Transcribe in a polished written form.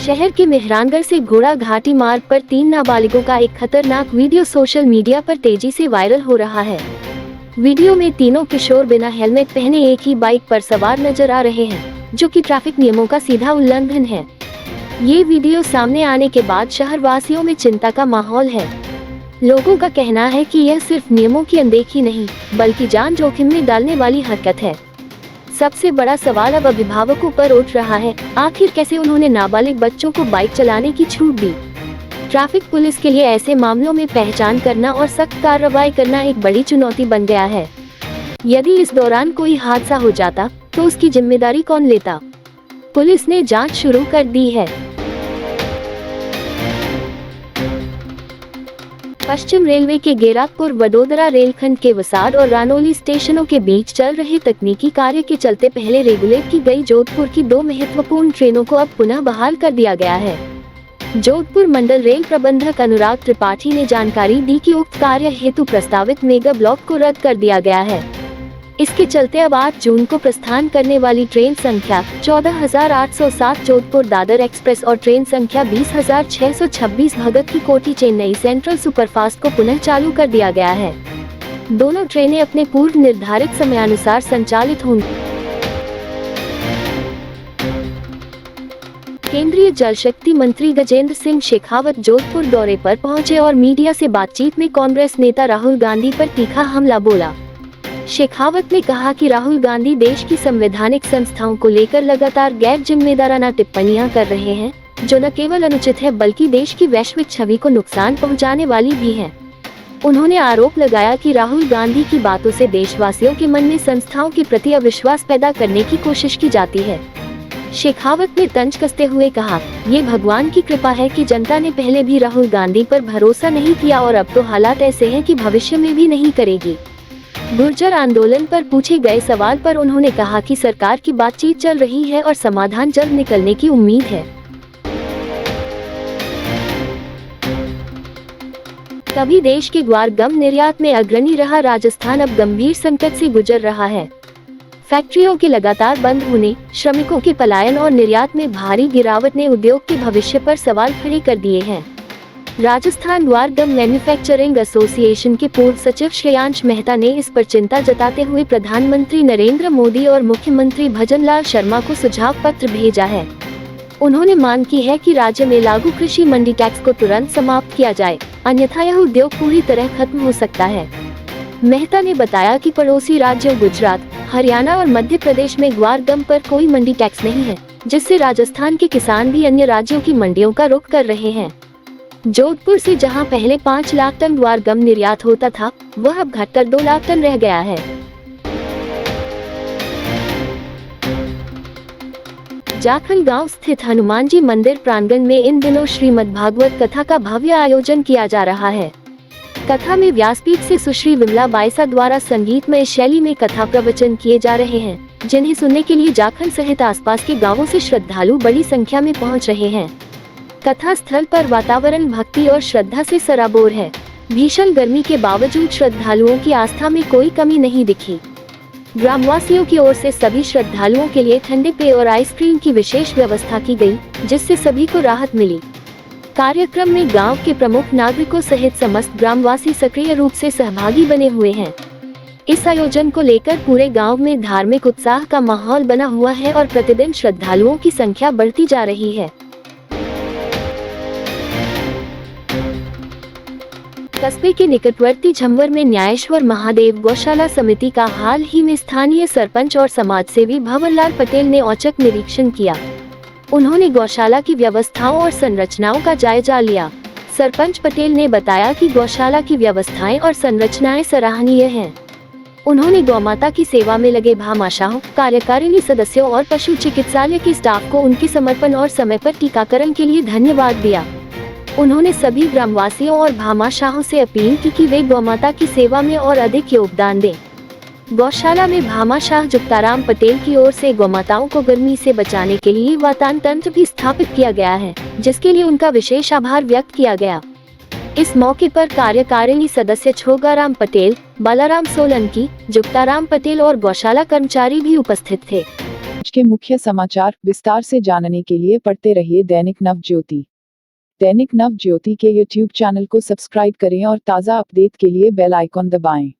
शहर के मेहरानगढ़ से घोड़ा घाटी मार्ग पर 3 नाबालिगों का एक खतरनाक वीडियो सोशल मीडिया पर तेजी से वायरल हो रहा है। वीडियो में तीनों किशोर बिना हेलमेट पहने एक ही बाइक पर सवार नजर आ रहे हैं, जो कि ट्रैफिक नियमों का सीधा उल्लंघन है। ये वीडियो सामने आने के बाद शहर वासियों में चिंता का माहौल है। लोगों का कहना है कि यह सिर्फ नियमों की अनदेखी नहीं, बल्कि जान जोखिम में डालने वाली हरकत है। सबसे बड़ा सवाल अब अभिभावकों पर उठ रहा है, आखिर कैसे उन्होंने नाबालिग बच्चों को बाइक चलाने की छूट दी। ट्रैफिक पुलिस के लिए ऐसे मामलों में पहचान करना और सख्त कार्रवाई करना एक बड़ी चुनौती बन गया है। यदि इस दौरान कोई हादसा हो जाता तो उसकी जिम्मेदारी कौन लेता? पुलिस ने जांच शुरू कर दी है। पश्चिम रेलवे के गेरातपुर वडोदरा रेलखंड के वसाड़ और रानोली स्टेशनों के बीच चल रहे तकनीकी कार्य के चलते पहले रेगुलेट की गई जोधपुर की 2 महत्वपूर्ण ट्रेनों को अब पुनः बहाल कर दिया गया है। जोधपुर मंडल रेल प्रबंधक अनुराग त्रिपाठी ने जानकारी दी कि उक्त कार्य हेतु प्रस्तावित मेगा ब्लॉक को रद्द कर दिया गया है। इसके चलते अब 8 जून को प्रस्थान करने वाली ट्रेन संख्या 14,807 जोधपुर दादर एक्सप्रेस और ट्रेन संख्या 20,626 भगत की कोठी चेन्नई सेंट्रल सुपरफास्ट को पुनः चालू कर दिया गया है। दोनों ट्रेनें अपने पूर्व निर्धारित समयानुसार संचालित होंगी। केंद्रीय जल शक्ति मंत्री गजेंद्र सिंह शेखावत जोधपुर दौरे पर पहुंचे और मीडिया से बातचीत में कांग्रेस नेता राहुल गांधी पर तीखा हमला बोला। शेखावत ने कहा कि राहुल गांधी देश की संवैधानिक संस्थाओं को लेकर लगातार गैर जिम्मेदाराना टिप्पणियां कर रहे हैं, जो न केवल अनुचित है बल्कि देश की वैश्विक छवि को नुकसान पहुंचाने वाली भी है। उन्होंने आरोप लगाया कि राहुल गांधी की बातों से देशवासियों के मन में संस्थाओं के प्रति अविश्वास पैदा करने की कोशिश की जाती है। शेखावत ने तंज कसते हुए कहा, ये भगवान की कृपा है कि जनता ने पहले भी राहुल गांधी पर भरोसा नहीं किया और अब तो हालात ऐसे हैं कि भविष्य में भी नहीं करेगी। गुर्जर आंदोलन पर पूछे गए सवाल पर उन्होंने कहा कि सरकार की बातचीत चल रही है और समाधान जल्द निकलने की उम्मीद है। तभी देश के ग्वार गम निर्यात में अग्रणी रहा राजस्थान अब गंभीर संकट से गुजर रहा है। फैक्ट्रियों के लगातार बंद होने, श्रमिकों के पलायन और निर्यात में भारी गिरावट ने उद्योग के भविष्य पर सवाल खड़े कर दिए हैं। राजस्थान ग्वार गम मैन्युफैक्चरिंग एसोसिएशन के पूर्व सचिव श्रेयांश मेहता ने इस पर चिंता जताते हुए प्रधानमंत्री नरेंद्र मोदी और मुख्यमंत्री भजनलाल शर्मा को सुझाव पत्र भेजा है। उन्होंने मांग की है कि राज्य में लागू कृषि मंडी टैक्स को तुरंत समाप्त किया जाए, अन्यथा यह उद्योग पूरी तरह खत्म हो सकता है। मेहता ने बताया कि पड़ोसी राज्यों गुजरात, हरियाणा और मध्य प्रदेश में ग्वार गम पर कोई मंडी टैक्स नहीं है, जिससे राजस्थान के किसान भी अन्य राज्यों की मंडियों का रुख कर रहे हैं। जोधपुर से जहां पहले 5 लाख टन ग्वार गम निर्यात होता था, वह अब घटकर 2 लाख टन रह गया है। जाखल गांव स्थित हनुमान जी मंदिर प्रांगण में इन दिनों श्रीमद् भागवत कथा का भव्य आयोजन किया जा रहा है। कथा में व्यासपीठ से सुश्री विमला बाइसा द्वारा संगीतमय शैली में कथा प्रवचन किए जा रहे हैं, जिन्हें सुनने के लिए जाखल सहित आसपास के गांवों से श्रद्धालु बड़ी संख्या में पहुंच रहे हैं। कथा स्थल पर वातावरण भक्ति और श्रद्धा से सराबोर है। भीषण गर्मी के बावजूद श्रद्धालुओं की आस्था में कोई कमी नहीं दिखी। ग्रामवासियों की ओर से सभी श्रद्धालुओं के लिए ठंडे पेय और आइसक्रीम की विशेष व्यवस्था की गई, जिससे सभी को राहत मिली। कार्यक्रम में गांव के प्रमुख नागरिकों सहित समस्त ग्रामवासी सक्रिय रूप से सहभागी बने हुए हैं। इस आयोजन को लेकर पूरे गांव में धार्मिक उत्साह का माहौल बना हुआ है और प्रतिदिन श्रद्धालुओं की संख्या बढ़ती जा रही है। कस्बे के निकटवर्ती झंवर में न्यायेश्वर महादेव गौशाला समिति का हाल ही में स्थानीय सरपंच और समाजसेवी भंवरलाल पटेल ने औचक निरीक्षण किया। उन्होंने गौशाला की व्यवस्थाओं और संरचनाओं का जायजा लिया। सरपंच पटेल ने बताया कि गौशाला की व्यवस्थाएं और संरचनाएं सराहनीय हैं। उन्होंने गौमाता की सेवा में लगे भामाशाहों, कार्यकारिणी सदस्यों और पशु चिकित्सालय के स्टाफ को उनके समर्पण और समय पर टीकाकरण के लिए धन्यवाद दिया। उन्होंने सभी ग्रामवासियों और भामाशाहों से अपील की कि वे गौमाता की सेवा में और अधिक योगदान दें। गौशाला में भामाशाह जुक्ताराम पटेल की ओर से गौमाताओं को गर्मी से बचाने के लिए वातान तंत्र भी स्थापित किया गया है, जिसके लिए उनका विशेष आभार व्यक्त किया गया। इस मौके पर कार्यकारिणी सदस्य छोगाराम पटेल, बालाराम सोलंकी, जुक्ताराम पटेल और गौशाला कर्मचारी भी उपस्थित थे। आज के मुख्य समाचार विस्तार से जानने के लिए पढ़ते रहिए दैनिक नवज्योति। दैनिक नवज्योति के YouTube चैनल को सब्सक्राइब करें और ताज़ा अपडेट के लिए बेल आइकॉन दबाएं।